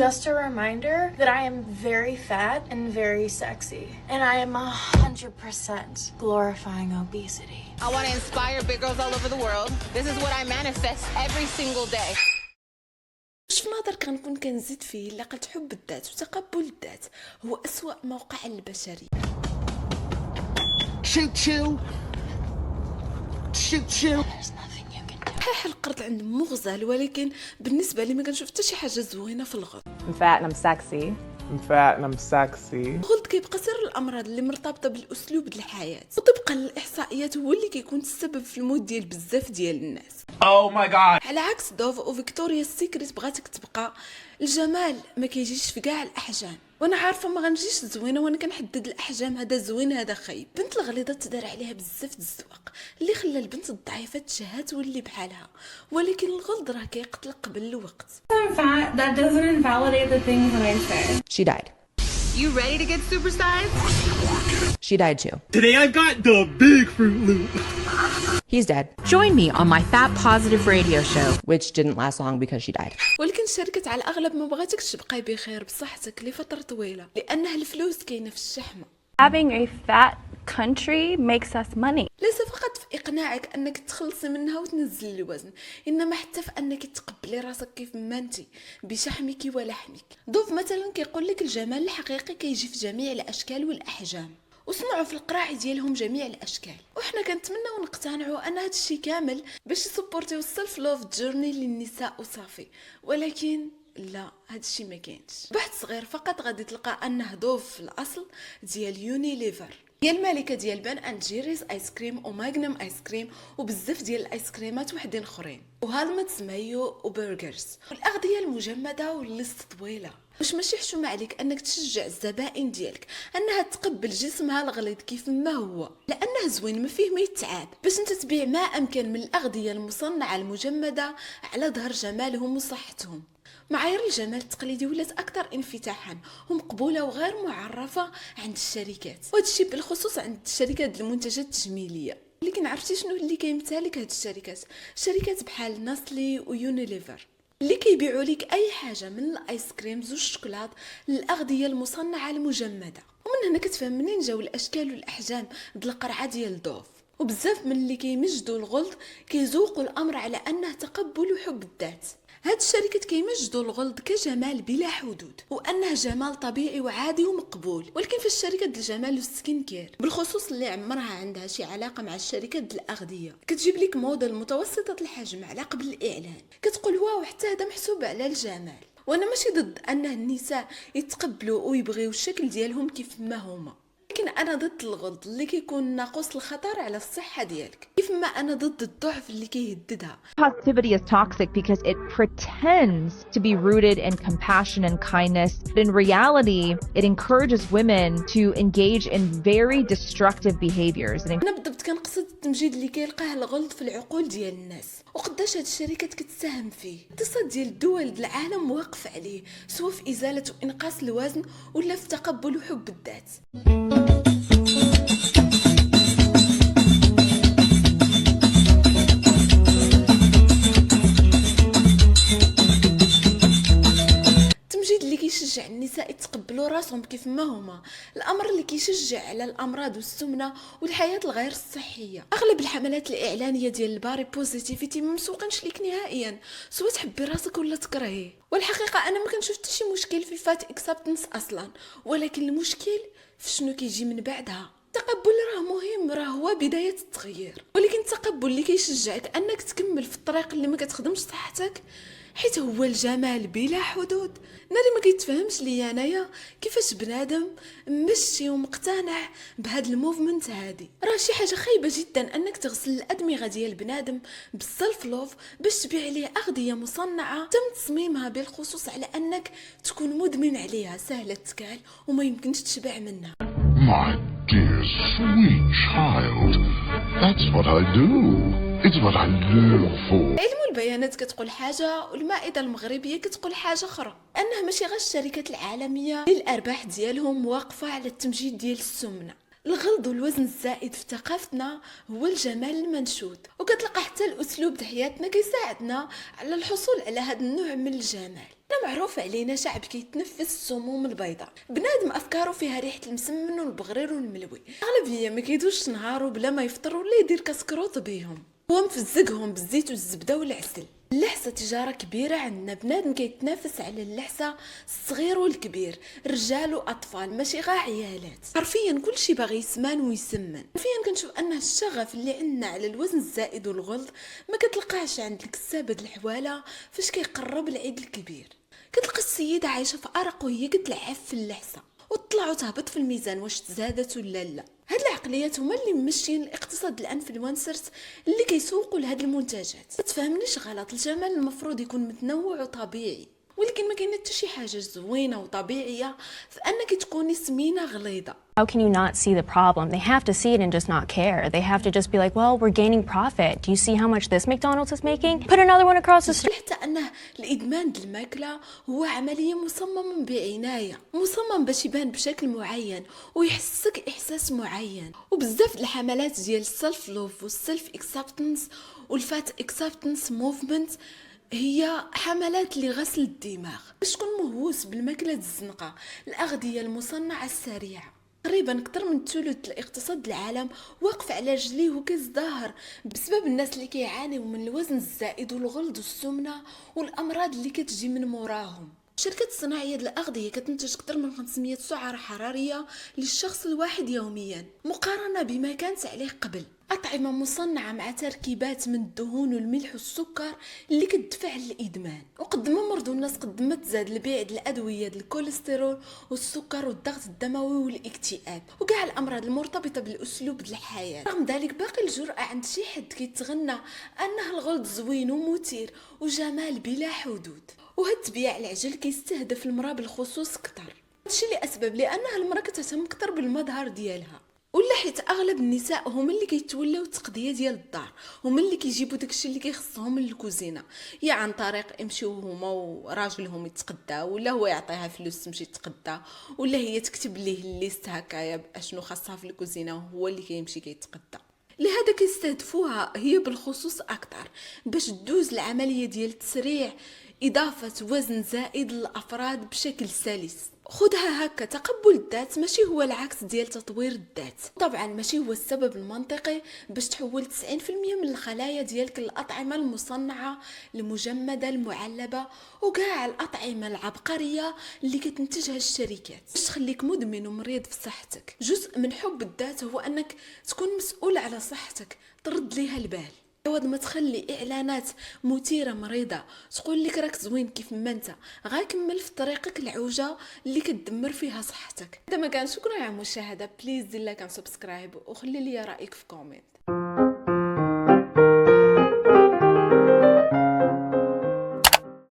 Just a reminder that I am very fat and very sexy. And I am 100% glorifying obesity. I want to inspire big girls all over the world. This is what I manifest every single day. واش في نظرك غنكون كنزيد فيه الا قلت حب الذات وتقبل الذات هو أسوأ موقع للبشرية؟ صحيح القرض عند مغزل، ولكن بالنسبه لي ما كنشوف حتى شي حاجه زوينه في الغلط. I'm fat and I'm sexy. I'm fat and I'm sexy. الغلط كيبقى سر الامراض اللي مرتبطه بالاسلوب ديال الحياه، وطبقا للاحصائيات هو اللي كيكون السبب في الموت ديال بزاف ديال الناس. Oh my god. على عكس دوف وفيكتوريا سيكريت بغاتك تبقى الجمال ما كيجيش في كاع الاحجام، وانا عارفه ما غنجيش زوينه وانا كنحدد الاحجام، هذا زوين هذا خايب. بنت الغليظه تدار عليها بزاف د الزواق اللي خلى البنت الضعيفه تشهى تولي بحالها، ولكن الغلط راه كيقتل قبل الوقت. I'm fat, that doesn't invalidate the things that I say. She died. You ready to get supersized? She died too. Today I got the big Fruit Loop. He's dead. Join me on my Fat Positive radio show. Which didn't last long because she died. ولكن الشركة على الأغلب ما بغاتكش تبقاي بخير بصحتك لفترة طويلة، لأنها الفلوس كاينة في الشحمة. Having a fat country makes us money. ليس فقط في إقناعك أنك تخلصي منها وتنزل الوزن، إنما حتى في أنك تقبلي راسك كيف ما انتي بشحمك ولحمك. دوف مثلا كيقول لك الجمال الحقيقي كيجي في جميع الأشكال والأحجام، وصنعوا في القراع ديالهم جميع الاشكال، وحنا كنتمنى ونقتنعوا ان هذا الشيء كامل باش يسبورتيو السيلف لوف جورني للنساء وصافي، ولكن لا، هذا الشيء ما كاينش. بحث صغير فقط غادي تلقى انه دوف في الاصل ديال يونيليفر، هي المالكه ديال بان اند جيريز ايس كريم وماغنم ايس كريم وبزاف ديال الايس كريمات وحدين اخرين وهالمتس مايو وبرجرز والاغذيه المجمده والليست طويله. واش ماشي حشومه عليك انك تشجع الزبائن ديالك انها تقبل جسمها الغليظ كيف ما هو، لانه زوين ما فيه ما يتعاب، باش انت تبيع ما امكن من الاغذيه المصنعه المجمده على ظهر جمالهم وصحتهم. معايير الجمال التقليدي ولات اكثر انفتاحا ومقبوله وغير معرفه عند الشركات، وهذا الشيء بالخصوص عند الشركات المنتجات التجميليه. لكن عرفتي شنو اللي كيمتلك هاد الشركات؟ شركات بحال ناسلي ويونيليفر اللي كيبيعوا لك اي حاجه من الايس كريمز والشوكولات للاغذيه المصنعه المجمده. ومن هنا كتفهم منين جاو الاشكال والاحجام د القرعه ديال دوف. وبزاف من اللي كيمجدوا الغلظ كيزوقوا الامر على انه تقبل وحب الذات. هاد الشركات كيمجدوا الغلظ كجمال بلا حدود، وانه جمال طبيعي وعادي ومقبول، ولكن في الشركات الجمال والسكين كير بالخصوص اللي عمرها عندها شي علاقه مع الشركات الاغذيه كتجيب لك موديل متوسطه الحجم على قبل الاعلان، كتقول واو حتى هذا محسوب على الجمال. وانا ماشي ضد ان النساء يتقبلوا ويبغيو الشكل ديالهم كيف ما هما، لكن انا ضد الغلظ اللي كيكون ناقص الخطر على الصحه ديالك، كيف ما انا ضد الضعف اللي كيهددها. Positivity is toxic because it pretends to be rooted in compassion and kindness, but in reality, it encourages women to engage in very destructive behaviors. انا بالضبط كنقصد التمجيد اللي كيلقاه الغلظ في العقول ديال الناس، وقداش هاد الشركات كتساهم فيه. الاقتصاد ديال الدول ديال العالم واقف عليه، سواء في ازاله وانقاص الوزن ولا في تقبل وحب الذات. كيشجع النساء يتقبلوا راسهم كيف ما هما، الامر اللي كيشجع على الامراض والسمنه والحياه الغير الصحيه. اغلب الحملات الاعلانيه ديال الباري بوزيتيفيتي ما مسوقينش ليك نهائيا، سواء تحبي راسك ولا تكرهيه. والحقيقه انا ما كنشوف حتى شي مشكل في الفات اكسبتنس اصلا، ولكن المشكل في شنو كيجي من بعدها. التقبل راه مهم، راه هو بدايه التغيير، ولكن التقبل اللي كيشجعك انك تكمل في الطريق اللي ما كتخدمش صحتك، حيت هو الجمال بلا حدود. ناري ما كيتفهمش ليا انايا كيفاش بنادم مشي ومقتنع بهاد الموفمنت هادي. راه شي حاجه خايبه جدا انك تغسل الادمغه ديال بنادم بالسلف لوف باش تبيع عليه اغذيه مصنعه تم تصميمها بالخصوص على انك تكون مدمن عليها، سهله تكال وما يمكنش تشبع منها. My dear sweet child, that's what I do. It's what I live for. علم البيانات كتقول حاجه والمائده المغربيه كتقول حاجه اخرى، انه ماشي غير الشركات العالميه للارباح ديالهم واقفه على التمجيد ديال السمنه. الغلظ والوزن الزائد في ثقافتنا هو الجمال المنشود، وكتلقى حتى الاسلوب د حياتنا كيساعدنا على الحصول على هذا النوع من الجمال. معروف علينا شعب كيتنفس السموم البيضاء، بنادم افكاره فيها ريحه المسمن والبغرير والملوي، اغلبيه ما كيدوش نهارو بلا ما يفطر ولا يدير كاسكروط بيهم، هو مفزقهم بالزيت والزبده والعسل. اللحسه تجاره كبيره عندنا، بنادم كيتنافس على اللحسه، الصغير والكبير، رجال واطفال، ماشي غير عيالات، حرفيا كلشي باغي يسمان ويسمن. حرفيا كنشوف ان الشغف اللي عندنا على الوزن الزائد والغلظ ما كتلقاهش عند الكسابه الحواله فاش كيقرب العيد الكبير. كتلقى السيده عايشه في ارق وهي كتلعب في اللحسه وتطلع وتهبط في الميزان واش تزادت ولا لا. هاد العقليات هما اللي ممشيين الاقتصاد الانفلونسرز اللي كيسوقوا لهاد المنتجات. ما تفهمنيش غلط، الجمال المفروض يكون متنوع وطبيعي، ولكن ما كاينه حتى شي حاجه زوينه وطبيعيه في انك تكوني سمينه غليظه. How can you not see the problem? They have to see it and just not care. They have to just be like, well, we're gaining profit. Do you see how much this McDonald's is making? Put another one across the street. حتى انه الادمان الماكله هو عمليه مصممه بعنايه، مصمم باش يبان بشكل معين ويحسك احساس معين. وبزاف الحملات ديال السيلف لوف والسيلف اكسبتنس والفات اكسبتنس موفمنت هي حملات لغسل الدماغ باش تكون مهووس بالماكله الزنقه، الاغذيه المصنعه السريعه. تقريبا اكثر من ثلث الاقتصاد العالم واقف على رجليه وكيزدهر بسبب الناس اللي كيعانيوا من الوزن الزائد والغلظ والسمنه والامراض اللي كتجي من موراهم. الشركات الصناعيه ديال الاغذيه كتنتج اكثر من 500 سعره حراريه للشخص الواحد يوميا مقارنه بما كانت عليه قبل. أطعمة مصنعة مع تركيبات من الدهون والملح والسكر اللي كتدفع للإدمان. وقد ما مرضوا الناس قد ما تزاد البيع ديال الأدوية ديال الكوليسترول والسكر والضغط الدموي والاكتئاب وكاع الأمراض المرتبطة بالأسلوب ديال الحياة. رغم ذلك باقي الجرأة عند شي حد كيتغنى أنه الغلظ زوين ومثير وجمال بلا حدود. وهاد التبيع العجل كيستهدف المرأة بالخصوص كتر، هادشي لأسباب لأنها المرأة كتهتم كتر بالمظهر ديالها، ولا حيت اغلب النساء هما اللي كيتولاو التقضيه ديال الدار، هما اللي كيجيبوا داكشي اللي كيخصهم من الكوزينه، يا عن طريق يمشيو هما وراجلهم يتقداو، ولا هو يعطيها فلوس تمشي تتقدى، ولا هي تكتب ليه الليست هكايا اشنو خاصها في الكوزينه وهو اللي كيمشي كيتقدى. لهذا كيستهدفوها هي بالخصوص اكثر باش تدوز العمليه ديال تسريع اضافه وزن زائد للافراد بشكل سلس. خدها هكا، تقبل الذات ماشي هو العكس ديال تطوير الذات. طبعا ماشي هو السبب المنطقي باش تحول 90% من الخلايا ديالك للاطعمه المصنعه المجمده المعلبه وكاع الاطعمه العبقريه اللي كتنتجها الشركات باش تخليك مدمن ومريض في صحتك. جزء من حب الذات هو انك تكون مسؤول على صحتك، ترد ليها البال، عوض ما تخلي اعلانات مثيره مريضه تقول لك راك زوين كيف ما انت، غا كمل في طريقك العوجه اللي كتدمر فيها صحتك. اذا ما كان شكرا على المشاهده، بليز دير لايك وسبسكرايب وخلي لي رايك في كومنت.